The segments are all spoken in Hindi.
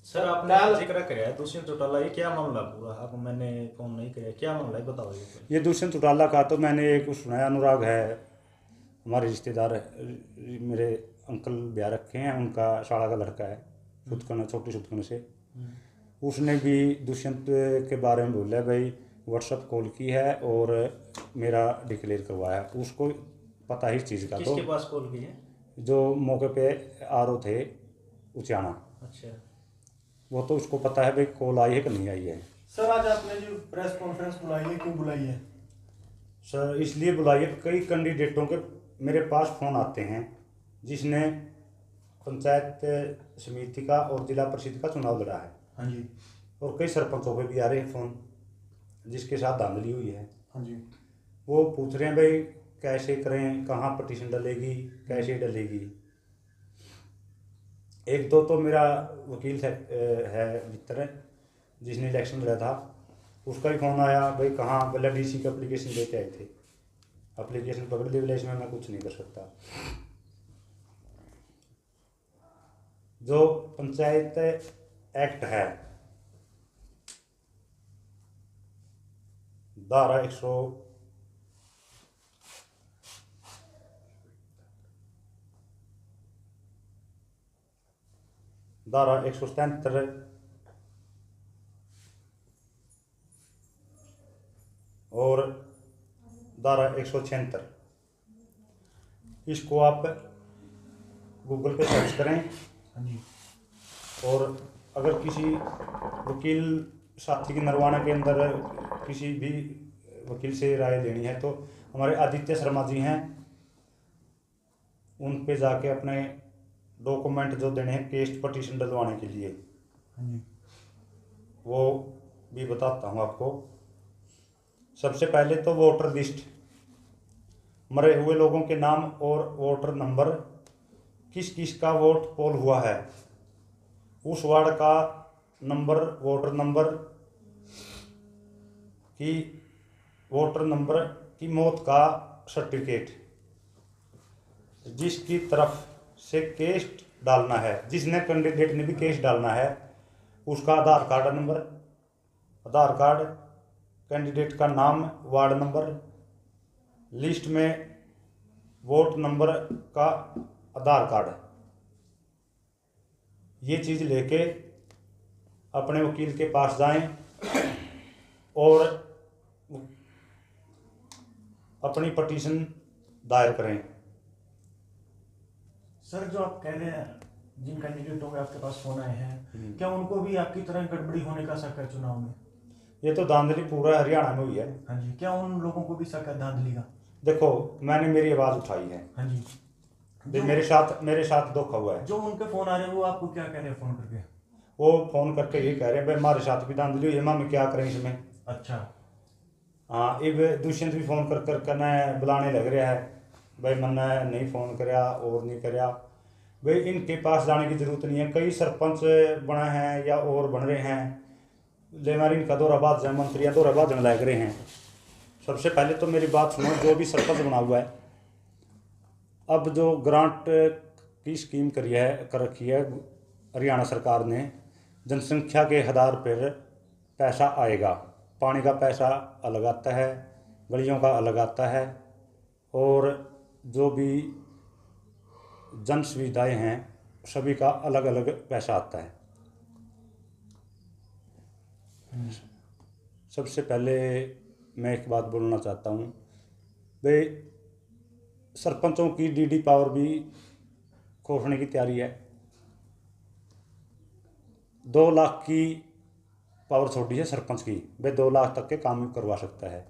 सर आपने जिक्र कराया दुष्यंत चौटाला, ये क्या मामला पूरा? आप मैंने फोन नहीं किया, क्या मामला है बताओ ये तो। ये दुष्यंत चौटाला का तो मैंने एक सुना है, अनुराग है हमारे रिश्तेदार मेरे अंकल ब्याह रखे हैं, उनका शाला का लड़का है, सुतकन छोटी सुतकन से। उसने भी दुष्यंत के बारे में बोला भाई, व्हाट्सअप कॉल की है और मेरा डिक्लेयर करवाया। उसको पता ही इस चीज़ का, तो किसके पास कॉल की है? जो मौके पे आर थे उचाना, अच्छा। वो तो उसको पता है भाई कॉल आई है कि नहीं आई है। सर आज आपने जो प्रेस कॉन्फ्रेंस बुलाई है, क्यों बुलाई है? सर इसलिए बुलाई है, कई कैंडिडेटों के मेरे पास फ़ोन आते हैं जिसने पंचायत समिति का और जिला परिषद का चुनाव लड़ा है। हाँ जी। और कई सरपंचों पे भी आ रहे हैं फ़ोन जिसके साथ धांधली हुई है। हाँ जी। वो पूछ रहे हैं भाई कैसे करें, कहाँ पटिशन डलेगी, कैसे डलेगी। एक दो तो मेरा वकील है मित्र जिसने इलेक्शन लड़ा था, उसका भी फ़ोन आया भाई कहाँ, पहले डीसी का एप्लीकेशन लेके आए थे, एप्लीकेशन पकड़ ली, विलेज में मैं कुछ नहीं कर सकता। जो पंचायत एक्ट है, धारा 100 धारा 177 और धारा 176, इसको आप गूगल पे सर्च करें। हाँ जी। और अगर किसी वकील साथी की नरवाना के अंदर किसी भी वकील से राय लेनी है तो हमारे आदित्य शर्मा जी हैं, उन पे जाके अपने डॉक्यूमेंट जो देने हैं केस पटिशन डलवाने के लिए, हाँ जी। वो भी बताता हूँ आपको। सबसे पहले तो वोटर लिस्ट, मरे हुए लोगों के नाम और वोटर नंबर, किस किस का वोट पोल हुआ है, उस वार्ड का नंबर, वोटर नंबर की, वोटर नंबर की मौत का सर्टिफिकेट, जिसकी तरफ से केस डालना है, जिसने कैंडिडेट ने भी केस डालना है उसका आधार कार्ड नंबर, आधार कार्ड, कैंडिडेट का नाम, वार्ड नंबर, लिस्ट में वोट नंबर का आधार कार्ड, ये चीज़ लेके अपने वकील के पास जाएं और अपनी पटिशन दायर करें। सर जो आप कह रहे हैं जिन कैंडिडेटों के आपके पास फोन आए हैं, क्या उनको भी आपकी तरह गड़बड़ी होने का शक है चुनाव में? ये तो धांधली पूरा हरियाणा में हुई है। हाँ जी। क्या उन लोगों को भी शक है धांधली का? देखो मैंने मेरी आवाज़ उठाई है, हाँ जी। भी मेरे साथ धोखा हुआ है। जो उनके फोन आ रहे हैं वो आपको क्या कह रहे हैं फोन करके? वो फ़ोन करके ये कह रहे हैं भाई हमारे साथ भी धांधली हुई है, हम क्या करें इसमें। अच्छा। हाँ, अब दुष्यंत भी फ़ोन कर कर ने बुलाने लग रहा है भाई, मैंने नहीं फ़ोन कराया और नहीं कराया। भाई इनके पास जाने की ज़रूरत नहीं है, कई सरपंच बने हैं या और बन रहे हैं, ले हमारी इनका दौराबाद जन मंत्री या दौराबाद जन लायक रहे हैं। सबसे पहले तो मेरी बात सुनो, जो भी सरपंच बना हुआ है, अब जो ग्रांट की स्कीम कर रखी है हरियाणा सरकार ने, जनसंख्या के आधार पर पैसा आएगा, पानी का पैसा अलग आता है, गलियों का अलग आता है, और जो भी जन सुविधाएँ हैं सभी का अलग अलग पैसा आता है। सबसे पहले मैं एक बात बोलना चाहता हूँ भाई, सरपंचों की डीडी पावर भी खोखने की तैयारी है। 2 लाख की पावर छोड़ी है सरपंच की, भाई 2 लाख तक के काम करवा सकता है।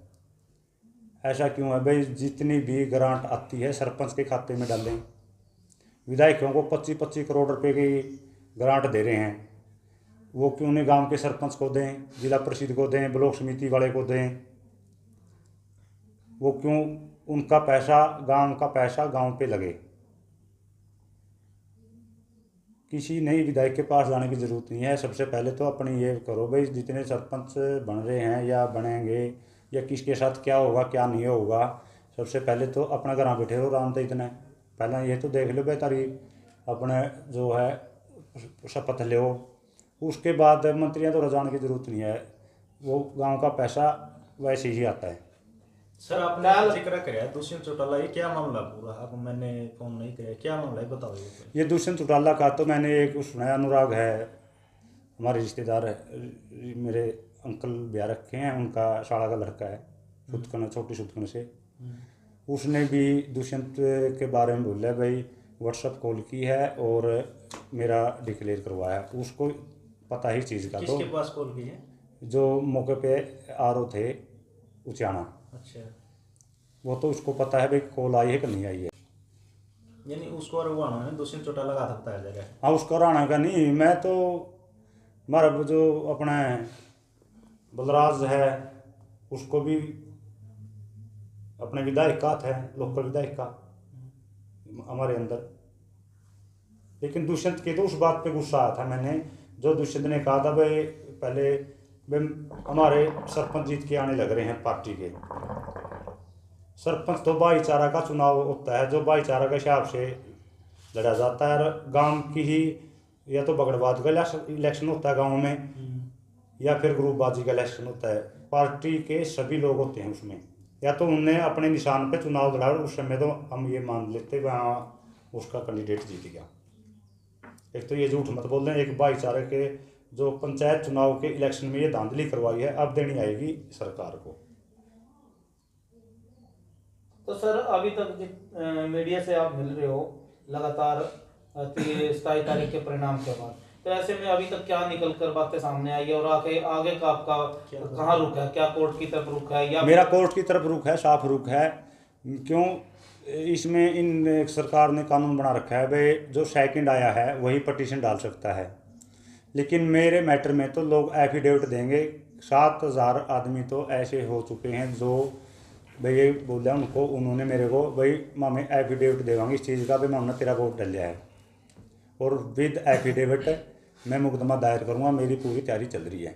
ऐसा क्यों है भाई, जितनी भी ग्रांट आती है सरपंच के खाते में डालें। विधायकों को 25-25 करोड़ रुपए की ग्रांट दे रहे हैं, वो क्यों नहीं गांव के सरपंच को दें, जिला परिषद को दें, ब्लॉक समिति वाले को दें। वो क्यों, उनका पैसा, गांव का पैसा गांव पे लगे। किसी नई विधायक के पास जाने की ज़रूरत नहीं है। सबसे पहले तो अपनी ये करो भाई, जितने सरपंच बन रहे हैं या बनेंगे या किसके साथ क्या होगा क्या नहीं होगा, सबसे पहले तो अपना घर बैठे रहो आराम से। इतना पहले ये तो देख लो भाई तारी अपने जो है शपथ लो, उसके बाद मंत्रियों तो जाने की जरूरत नहीं है, वो गांव का पैसा वैसे ही आता है। सर आपने जिक्र कराया दुष्यंत चौटाला, ये क्या मामला पूरा? आप मैंने फोन नहीं कराया, क्या मामला है बताओ ये दुष्यंत चौटाला का तो मैंने एक सुना है, अनुराग है हमारे रिश्तेदार है, मेरे अंकल ब्याह रखे हैं, उनका शाला का लड़का है, सुतकन छोटी सुतकन से। उसने भी दुष्यंत के बारे में बोला भाई व्हाट्सअप कॉल की है और मेरा डिक्लेयर करवाया, उसको पता ही चीज़ का। तो किसके पास कॉल की है? जो मौके पे आरओ थे उचाना, अच्छा, वो तो उसको पता है भाई कॉल आई है कि नहीं आई है। यानी उसको रघुवाना ने दुष्यंत चौटाला का हाथ बताया जाएगा। हाँ, उसको राणा का नहीं, मैं तो हमारा जो अपना बलराज है उसको भी अपने विधायक का है, लोकल विधायक का हमारे अंदर। लेकिन दुष्यंत के तो उस बात पे गुस्सा आया था मैंने, जो दुष्यंत ने कहा था भाई पहले भाई हमारे सरपंच जीत के आने लग रहे हैं पार्टी के। सरपंच तो भाईचारा का चुनाव होता है, जो भाईचारा के हिसाब से लड़ा जाता है, और गांव की ही या तो बगड़बाद का इलेक्शन होता है गांव में, या फिर ग्रुपबाजी का इलेक्शन होता है। पार्टी के सभी लोग होते हैं उसमें, या तो उनने अपने निशान पे चुनाव लड़ा, उस समय तो हम ये मान लेते वहाँ उसका कैंडिडेट जीत गया। एक तो ये झूठ मत बोल रहे हैं, एक भाईचारे के जो पंचायत चुनाव के इलेक्शन में ये धांधली करवाई है, अब देनी आएगी सरकार को। तो सर अभी तक मीडिया से आप मिल रहे हो लगातार 27 तारीख के परिणाम के बाद, तो ऐसे में अभी तक क्या निकल कर बातें सामने आई है और आगे का आपका कहाँ रुख है? क्या कोर्ट की तरफ रुख है या मेरा कोर्ट की तरफ रुख है, साफ रुख है। क्यों? इसमें इन सरकार ने कानून बना रखा है भाई जो सेकंड आया है वही पटिशन डाल सकता है, लेकिन मेरे मैटर में तो लोग एफिडेविट देंगे। 7,000 आदमी तो ऐसे हो चुके हैं जो भाई ये बोला उनको, उन्होंने मेरे को भाई हमें एफिडेविट देवांगे इस चीज़ का भाई हमने तेरा वोट डाल लिया है, और विद एफिडेविट मैं मुकदमा दायर करूँगा, मेरी पूरी तैयारी चल रही है।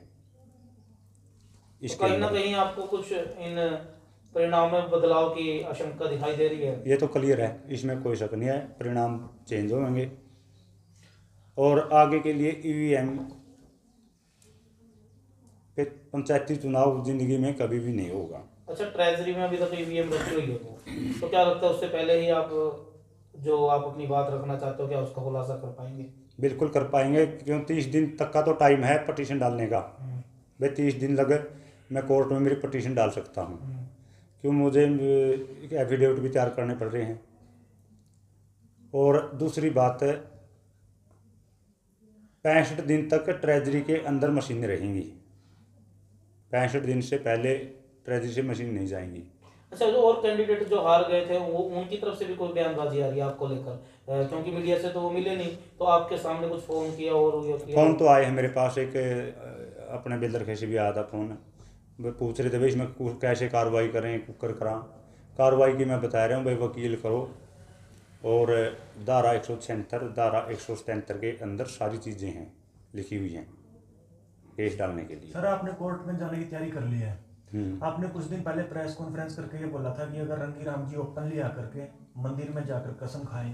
तो कहीं ना कहीं आपको कुछ इन परिणाम में बदलाव की आशंका दिखाई दे रही है? ये तो क्लियर है, इसमें कोई शक नहीं है, परिणाम चेंज होंगे और आगे के लिए ईवीएम पे पंचायती चुनाव जिंदगी में कभी भी नहीं होगा। अच्छा, ट्रेजरी में अभी तक ईवीएम रखी हुई है तो क्या लगता है उससे पहले ही आप जो आप अपनी बात रखना चाहते हो क्या उसका खुलासा कर पाएंगे? बिल्कुल कर पाएंगे, क्यों 30 दिन तक का तो टाइम है पटिशन डालने का। भाई 30 दिन लगे मैं कोर्ट में मेरी पटिशन डाल सकता हूँ, क्यों मुझे एफिडेविट भी तैयार करने पड़ रहे हैं। और दूसरी बात है 65 दिन तक ट्रेजरी के अंदर मशीनें रहेंगी, 65 दिन से पहले ट्रेजरी से मशीन नहीं जाएंगी। अच्छा, जो और कैंडिडेट जो हार गए थे वो उनकी तरफ से भी कोई बयानबाजी आ रही है आपको लेकर? क्योंकि मीडिया से तो वो मिले नहीं, तो आपके सामने कुछ फोन किया और ये किया? फ़ोन तो आए हैं मेरे पास, एक अपने बिल्डर कैसे भी आया था फ़ोन, वो पूछ रहे थे भाई इसमें कैसे कार्रवाई करें, कुकर करा कार्रवाई की। मैं बता रहा हूँ भाई वकील करो, और धारा 176 धारा 177 के अंदर सारी चीज़ें हैं लिखी हुई हैं केस डालने के लिए। सर आपने कोर्ट में जाने की तैयारी कर ली है, आपने कुछ दिन पहले प्रेस कॉन्फ्रेंस करके ये बोला था कि अगर रंगी राम जी ओपनली आकर के मंदिर में जाकर कसम खाएं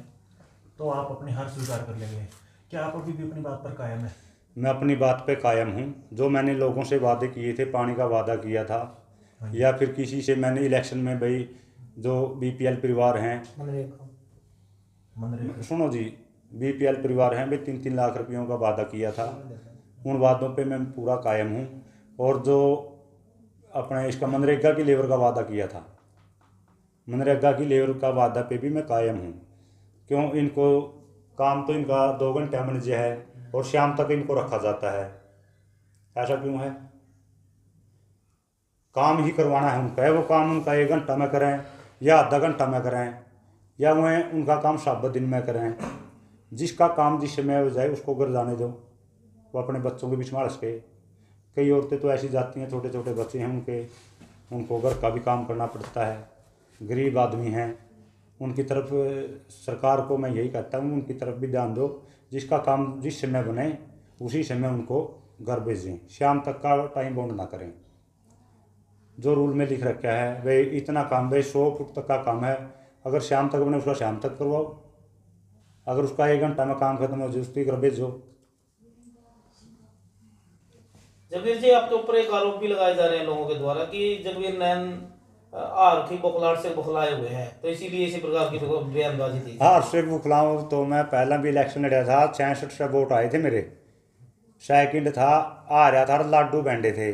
तो आप अपनी हार स्वीकार कर लेंगे। क्या आप अभी भी अपनी बात पर कायम है? मैं अपनी बात पे कायम हूँ। जो मैंने लोगों से वादे किए थे, पानी का वादा किया था, या फिर किसी से मैंने इलेक्शन में भाई जो बीपीएल परिवार हैं, सुनो जी, बीपीएल परिवार हैं भाई 3-3 लाख रुपयों का वादा किया था, उन वादों पे मैं पूरा कायम हूँ। और जो अपने इसका मनरेगा की लेबर का वादा किया था, मनरेगा की लेबर का वादा पे भी मैं कायम हूँ। क्यों? इनको काम तो इनका 2 घंटे में जो है और शाम तक इनको रखा जाता है, ऐसा क्यों है? काम ही करवाना है उनका, है वो काम उनका 1 घंटा में करें या आधा घंटा में करें, या वह उनका काम 7 दिन में करें। जिसका काम जिस समय हो जाए उसको घर जाने दो, वो अपने बच्चों के भी संभाल सके। कई औरतें तो ऐसी जाती हैं, छोटे छोटे बच्चे हैं उनको घर का भी काम करना पड़ता है, गरीब आदमी हैं, उनकी तरफ सरकार को मैं यही कहता हूँ उनकी तरफ भी ध्यान दो। जिसका काम जिस समय बने उसी समय उनको घर भेजें, शाम तक का टाइम बाउंड ना करें। जो रूल में लिख रखा है भाई इतना काम, भाई 100 फुट तक का काम है, अगर शाम तक बने उसका शाम तक करवाओ, अगर उसका 1 घंटा में काम खत्म हो जाए उसकी घर भेजो। जगवीर जी, आपके ऊपर एक आरोप भी लगाए जा रहे हैं लोगों के द्वारा कि जगवीर नैन आर की बौखलाहट से बौखलाए हुए हैं, तो इसीलिए इसी प्रकार की बयानबाजी दी। हाँ, से बुखलाऊँ तो मैं पहला भी इलेक्शन लड़ा था, 66 से वोट आए थे मेरे। सेकंड था, आ रहा था, लाडू बेंडे थे।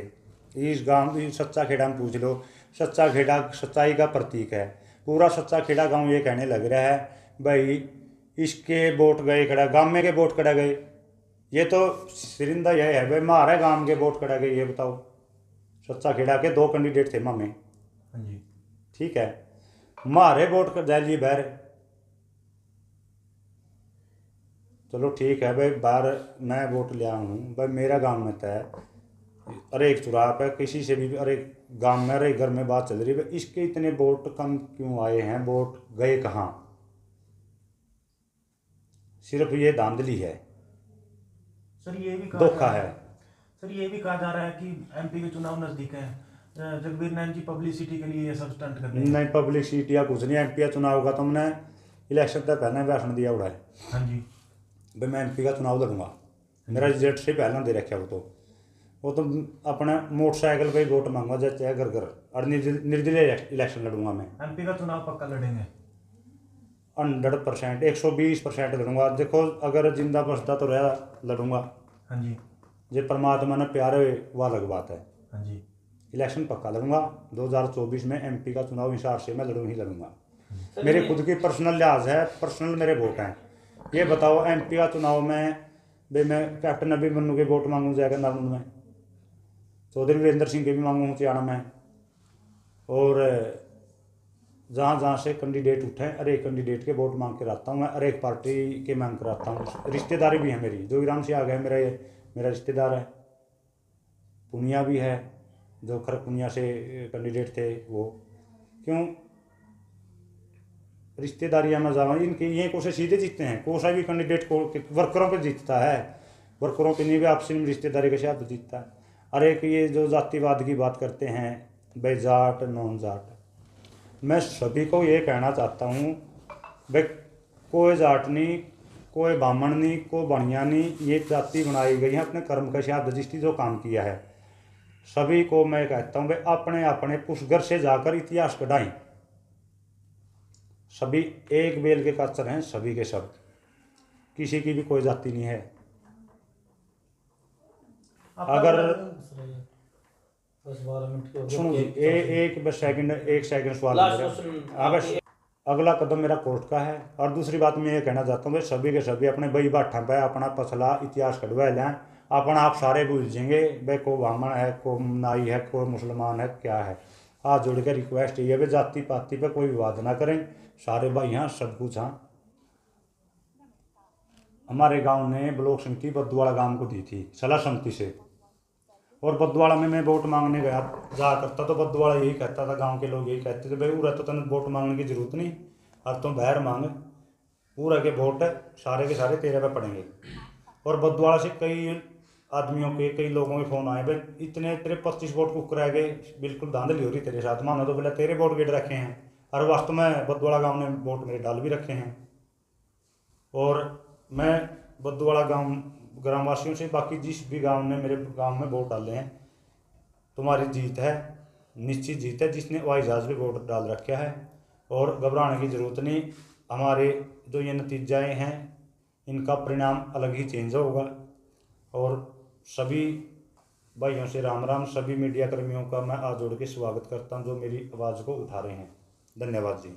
इस गांव सच्चा खेड़ा में पूछ लो, सच्चा खेड़ा सच्चाई का प्रतीक है। पूरा सच्चा खेड़ा गांव ये कहने लग रहा है भाई इसके वोट गए खड़ा, गाँव में के वोट कड़ा गए। ये तो सिरिंदा यह है भाई हमारे गांव के वोट कड़ा गए। ये बताओ, सच्चा खेड़ा के 2 कैंडिडेट थे मामे, हाँ जी। ठीक है, मारे वोट कर जाइए बाहर। चलो ठीक है भाई, बाहर मैं वोट लिया हूँ भाई, मेरा गांव में तय अरे एक चुराहा पे किसी से भी, अरे गांव में, अरे घर में बात चल रही है भाई इसके इतने वोट कम क्यों आए हैं, वोट गए कहाँ। सिर्फ ये धांधली है, सर ये भी धोखा है। सर ये भी कहा जा रहा है कि एमपी के चुनाव नजदीक है, जगवीर नैन जी पब्लिसिटी के लिए ये सब स्टंट कर रहे हैं। नहीं पब्लिसिटी या कुछ नहीं, एमपी का चुनाव का तुमने इलेक्शन तक पहले भाषण दिया उड़ा है हाँ जी। भाई मैं एमपी का चुनाव लड़ूंगा, मेरा रिजल्ट से पहले दे रखा वो तो अपना मोटरसाइकिल पे ही वोट मांगा जाए चाहे घर घर, और निर्दलीय इलेक्शन लड़ूंगा मैं। एमपी का चुनाव पक्का लड़ेंगे 100%, 120% लड़ूंगा। देखो अगर जिंदा बसता तो रहा लड़ूंगा, हाँ जी। जो परमात्मा ने प्यार है वह अलग बात है। हाँ जी। इलेक्शन पक्का लड़ूंगा 2024 में, एमपी का चुनाव हिसाब से मैं लड़ूँ ही लड़ूंगा। सर, मेरे ये- खुद की पर्सनल लिहाज है, पर्सनल मेरे वोट हैं। ये बताओ एमपी का चुनाव में भाई मैं कैप्टन अभिमन्यु के वोट मांगूँ जाएगा नालंद में, चौधरी वीरेंद्र सिंह के भी मांगूँ हथियाना में, और जहाँ जहाँ से कैंडिडेट उठे हर एक कैंडिडेट के वोट मांग के रखता हूँ मैं, हर एक पार्टी के मांग कर रखता हूँ। रिश्तेदारी भी है मेरी, जो ईरान से आ गया मेरा रिश्तेदार है, पुनिया भी है, जो खर पुनिया से कैंडिडेट थे वो। क्यों रिश्तेदारियाँ में जावा, इनके ये कोसे सीधे जीतते हैं, कोसा भी कैंडिडेट को वर्करों पे जीतता है, वर्करों पे नहीं भी आपसी में रिश्तेदारी के साथ जीतता है। और एक ये जो जातिवाद की बात करते हैं भाई जाट नॉन जाट, मैं सभी को ये कहना चाहता हूँ भाई कोई जाट नहीं, कोई ब्राह्मण नहीं, कोई बनिया नहीं, ये जाति बनाई गई है अपने कर्म के साथ रजिस्ट्री जो काम किया है। सभी को मैं कहता हूँ भाई अपने अपने पुष्कर से जाकर इतिहास कढ़ाएं। सभी एक बेल के काचर हैं, सभी के सब, किसी की भी कोई जाति नहीं है। अगर 10-12 मिनट के हो गए। सुनो जी, एक सेकंड सवाल लास्ट मेरा। क्वेश्चन अगर अगला कदम मेरा कोर्ट का है। और दूसरी बात मैं ये कहना चाहता हूँ भाई सभी के सभी अपने बई बाठा पे अपना पसला इतिहास कढ़वा लें, अपना आप सारे भूल जाएंगे भाई को ब्राह्मण है, को नाई है, कोई मुसलमान है, क्या है। हाथ जोड़ के रिक्वेस्ट ये है जाति पाति पे कोई विवाद ना करें, सारे भाई यहाँ सब कुछ। हाँ हमारे गांव ने ब्लॉक समिति बद्दवाड़ा गांव को दी थी सलाह समिति से, और बद्दवाड़ा में मैं वोट मांगने गया जा करता तो बद्दवाड़ा यही कहता था, गांव के लोग यही कहते थे भाई पूरा तो तेन वोट मांगने की जरूरत नहीं, और तुम बाहर मांग, पूरा के वोट सारे के सारे तेरे पे पड़ेंगे। और बद्दवाड़ा से कई आदमियों के, कई लोगों के फ़ोन आए भाई इतने तेरे 25 वोट कुक रह गए, बिल्कुल धांधली हो रही तेरे साथ, मानो तो बोला तेरे वोट गिर रखे हैं, और वास्तव में बद्दवाड़ा गाँव ने वोट मेरे डाल भी रखे हैं। और मैं बद्दवाड़ा गाँव ग्रामवासियों से, बाकी जिस भी गांव ने मेरे गांव में वोट डाले हैं, तुम्हारी जीत है, निश्चित जीत है। जिसने हवाई जहाज पे वोट डाल रखा है, और घबराने की ज़रूरत नहीं, हमारे जो ये नतीजाएँ हैं इनका परिणाम अलग ही चेंज होगा। और सभी भाइयों से राम राम, सभी मीडिया कर्मियों का मैं हाथ जोड़ के स्वागत करता हूँ जो मेरी आवाज़ को उठा रहे हैं। धन्यवाद जी।